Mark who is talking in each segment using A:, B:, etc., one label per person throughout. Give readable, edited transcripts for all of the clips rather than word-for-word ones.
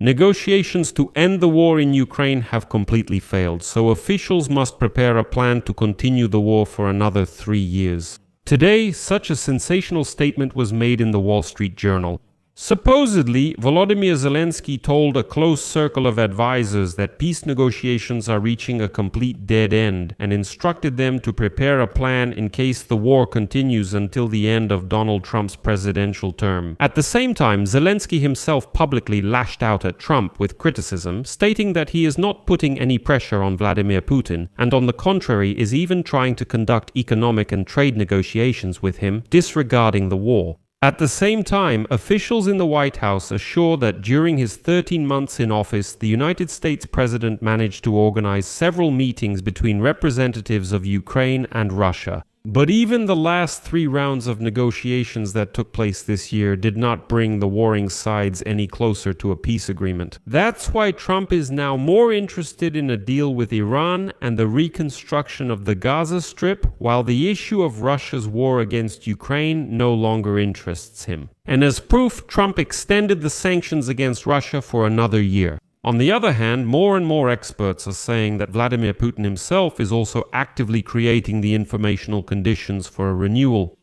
A: Negotiations to end the war in Ukraine have completely failed, so officials must prepare a plan to continue the war for another 3 years. Today, such a sensational statement was made in the Wall Street Journal. Supposedly, Volodymyr Zelensky told a close circle of advisors that peace negotiations are reaching a complete dead end and instructed them to prepare a plan in case the war continues until the end of Donald Trump's presidential term. At the same time, Zelensky himself publicly lashed out at Trump with criticism, stating that he is not putting any pressure on Vladimir Putin and on the contrary is even trying to conduct economic and trade negotiations with him, disregarding the war. At the same time, officials in the White House assure that during his 13 months in office, the United States president managed to organize several meetings between representatives of Ukraine and Russia. But even the last 3 rounds of negotiations that took place this year did not bring the warring sides any closer to a peace agreement. That's why Trump is now more interested in a deal with Iran and the reconstruction of the Gaza Strip, while the issue of Russia's war against Ukraine no longer interests him. And as proof, Trump extended the sanctions against Russia for another year. On the other hand, more and more experts are saying that Vladimir Putin himself is also actively creating the informational conditions for a renewal.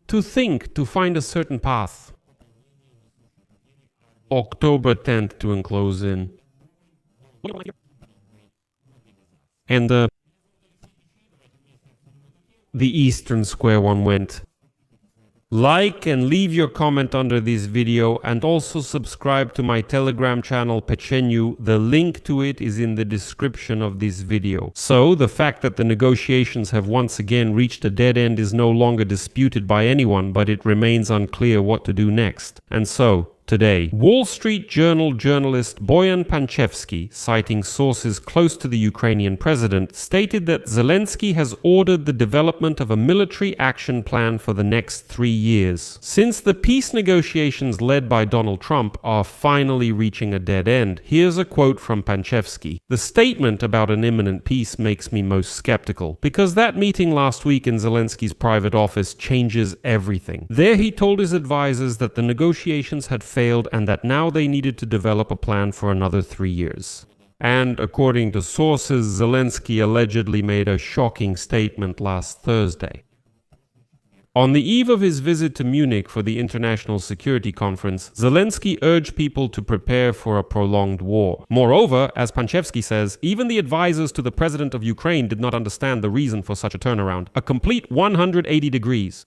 A: To find a certain path. October 10th to enclose in. And the Eastern Square one went. Like and leave your comment under this video and also subscribe to my Telegram channel Pechiy. The link to it is in the description of this video. So, the fact that the negotiations have once again reached a dead end is no longer disputed by anyone, but it remains unclear what to do next. And so, today, Wall Street Journal journalist Boyan Panchevsky, citing sources close to the Ukrainian president, stated that Zelensky has ordered the development of a military action plan for the next 3 years. Since the peace negotiations led by Donald Trump are finally reaching a dead end, here's a quote from Panchevsky. The statement about an imminent peace makes me most skeptical, because that meeting last week in Zelensky's private office changes everything. There he told his advisors that the negotiations had failed and that now they needed to develop a plan for another 3 years. And according to sources, Zelensky allegedly made a shocking statement last Thursday. On the eve of his visit to Munich for the International Security Conference, Zelensky urged people to prepare for a prolonged war. Moreover, as Panchevsky says, even the advisors to the president of Ukraine did not understand the reason for such a turnaround, a complete 180 degrees.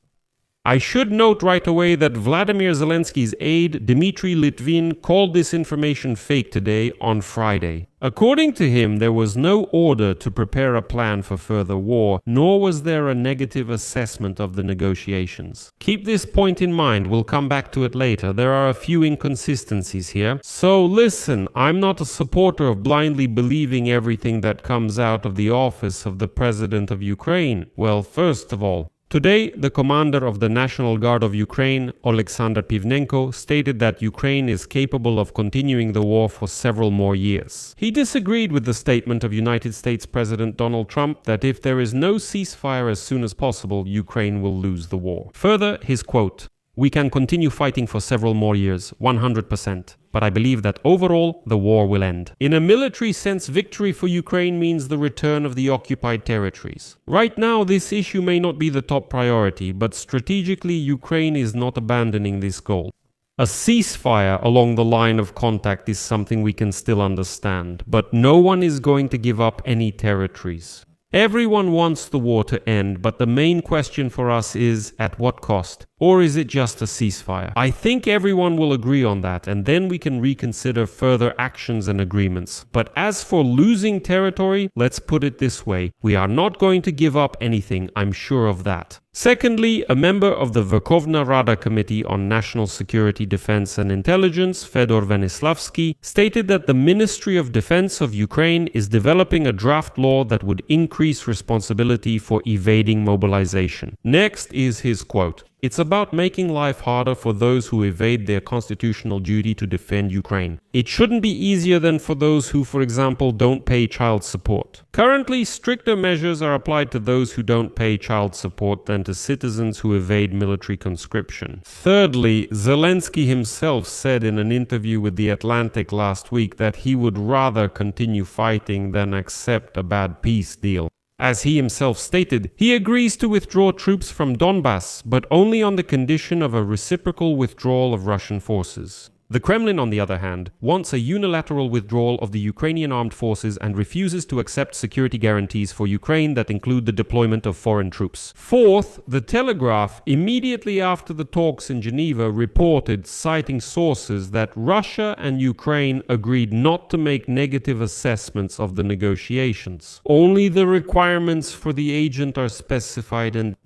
A: I should note right away that Vladimir Zelensky's aide, Dmitry Litvin, called this information fake today on Friday. According to him, there was no order to prepare a plan for further war, nor was there a negative assessment of the negotiations. Keep this point in mind, we'll come back to it later. There are a few inconsistencies here. So listen, I'm not a supporter of blindly believing everything that comes out of the office of the president of Ukraine. Well, first of all, today, the commander of the National Guard of Ukraine, Oleksandr Pivnenko, stated that Ukraine is capable of continuing the war for several more years. He disagreed with the statement of United States President Donald Trump that if there is no ceasefire as soon as possible, Ukraine will lose the war. Further, his quote, "We can continue fighting for several more years, 100%. But I believe that overall, the war will end. In a military sense, victory for Ukraine means the return of the occupied territories. Right now, this issue may not be the top priority, but strategically, Ukraine is not abandoning this goal. A ceasefire along the line of contact is something we can still understand, but no one is going to give up any territories. Everyone wants the war to end, but the main question for us is, at what cost? Or is it just a ceasefire? I think everyone will agree on that, and then we can reconsider further actions and agreements. But as for losing territory, let's put it this way. We are not going to give up anything, I'm sure of that. Secondly, a member of the Verkhovna Rada Committee on National Security, Defense and Intelligence, Fedor Venislavsky, stated that the Ministry of Defense of Ukraine is developing a draft law that would increase responsibility for evading mobilization. Next is his quote. It's about making life harder for those who evade their constitutional duty to defend Ukraine. It shouldn't be easier than for those who, for example, don't pay child support. Currently, stricter measures are applied to those who don't pay child support than to citizens who evade military conscription. Thirdly, Zelensky himself said in an interview with The Atlantic last week that he would rather continue fighting than accept a bad peace deal. As he himself stated, he agrees to withdraw troops from Donbass, but only on the condition of a reciprocal withdrawal of Russian forces. The Kremlin, on the other hand, wants a unilateral withdrawal of the Ukrainian armed forces and refuses to accept security guarantees for Ukraine that include the deployment of foreign troops. Fourth, The Telegraph, immediately after the talks in Geneva, reported, citing sources, that Russia and Ukraine agreed not to make negative assessments of the negotiations. Only the requirements for the agent are specified and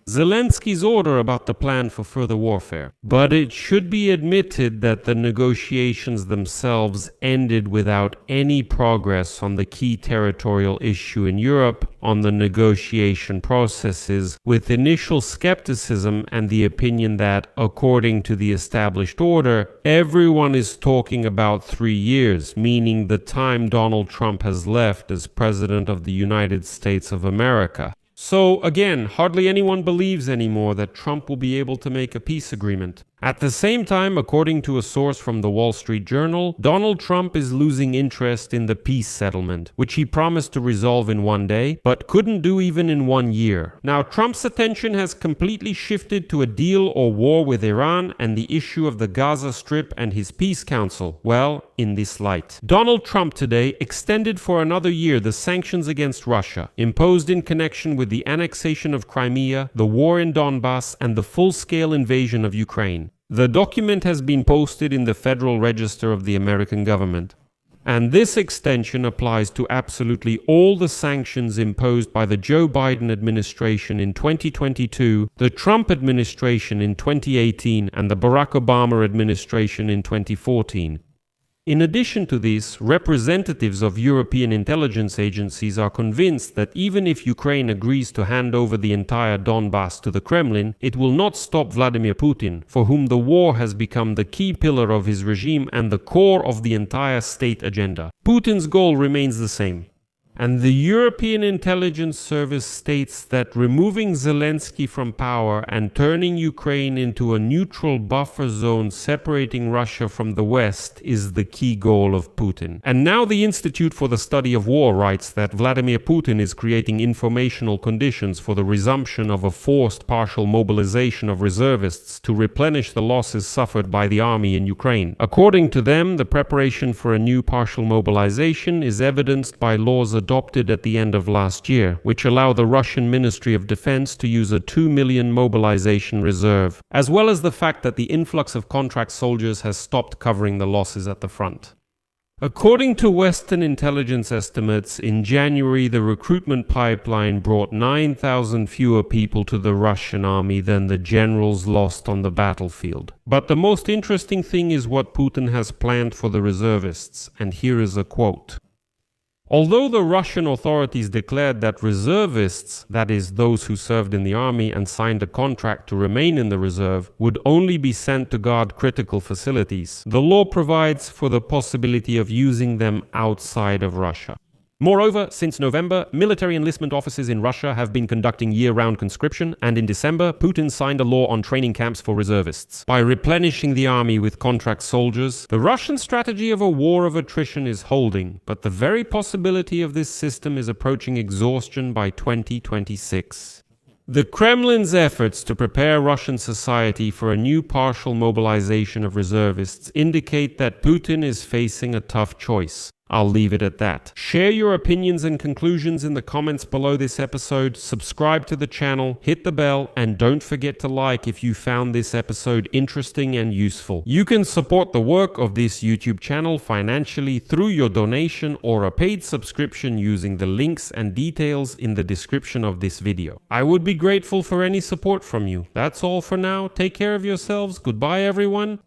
A: Zelensky's order about the plan for further warfare. But it should be admitted that the negotiations themselves ended without any progress on the key territorial issue in Europe, on the negotiation processes, with initial skepticism and the opinion that, according to the established order, everyone is talking about 3 years, meaning the time Donald Trump has left as President of the United States of America. So, again, hardly anyone believes anymore that Trump will be able to make a peace agreement. At the same time, according to a source from the Wall Street Journal, Donald Trump is losing interest in the peace settlement, which he promised to resolve in 1 day, but couldn't do even in 1 year. Now, Trump's attention has completely shifted to a deal or war with Iran and the issue of the Gaza Strip and his peace council. Well, in this light, Donald Trump today extended for another year the sanctions against Russia, imposed in connection with the annexation of Crimea, the war in Donbass, and the full-scale invasion of Ukraine. The document has been posted in the Federal Register of the American government. And this extension applies to absolutely all the sanctions imposed by the Joe Biden administration in 2022, the Trump administration in 2018, and the Barack Obama administration in 2014. In addition to this, representatives of European intelligence agencies are convinced that even if Ukraine agrees to hand over the entire Donbass to the Kremlin, it will not stop Vladimir Putin, for whom the war has become the key pillar of his regime and the core of the entire state agenda. Putin's goal remains the same. And the European Intelligence Service states that removing Zelensky from power and turning Ukraine into a neutral buffer zone separating Russia from the West is the key goal of Putin. And now the Institute for the Study of War writes that Vladimir Putin is creating informational conditions for the resumption of a forced partial mobilization of reservists to replenish the losses suffered by the army in Ukraine. According to them, the preparation for a new partial mobilization is evidenced by laws adopted at the end of last year, which allow the Russian Ministry of Defense to use a 2 million mobilization reserve, as well as the fact that the influx of contract soldiers has stopped covering the losses at the front. According to Western intelligence estimates, in January the recruitment pipeline brought 9,000 fewer people to the Russian army than the generals lost on the battlefield. But the most interesting thing is what Putin has planned for the reservists, and here is a quote. Although the Russian authorities declared that reservists, that is, those who served in the army and signed a contract to remain in the reserve, would only be sent to guard critical facilities, the law provides for the possibility of using them outside of Russia. Moreover, since November, military enlistment offices in Russia have been conducting year-round conscription, and in December, Putin signed a law on training camps for reservists. By replenishing the army with contract soldiers, the Russian strategy of a war of attrition is holding, but the very possibility of this system is approaching exhaustion by 2026. The Kremlin's efforts to prepare Russian society for a new partial mobilization of reservists indicate that Putin is facing a tough choice. I'll leave it at that. Share your opinions and conclusions in the comments below this episode, subscribe to the channel, hit the bell, and don't forget to like if you found this episode interesting and useful. You can support the work of this YouTube channel financially through your donation or a paid subscription using the links and details in the description of this video. I would be grateful for any support from you. That's all for now. Take care of yourselves. Goodbye, everyone.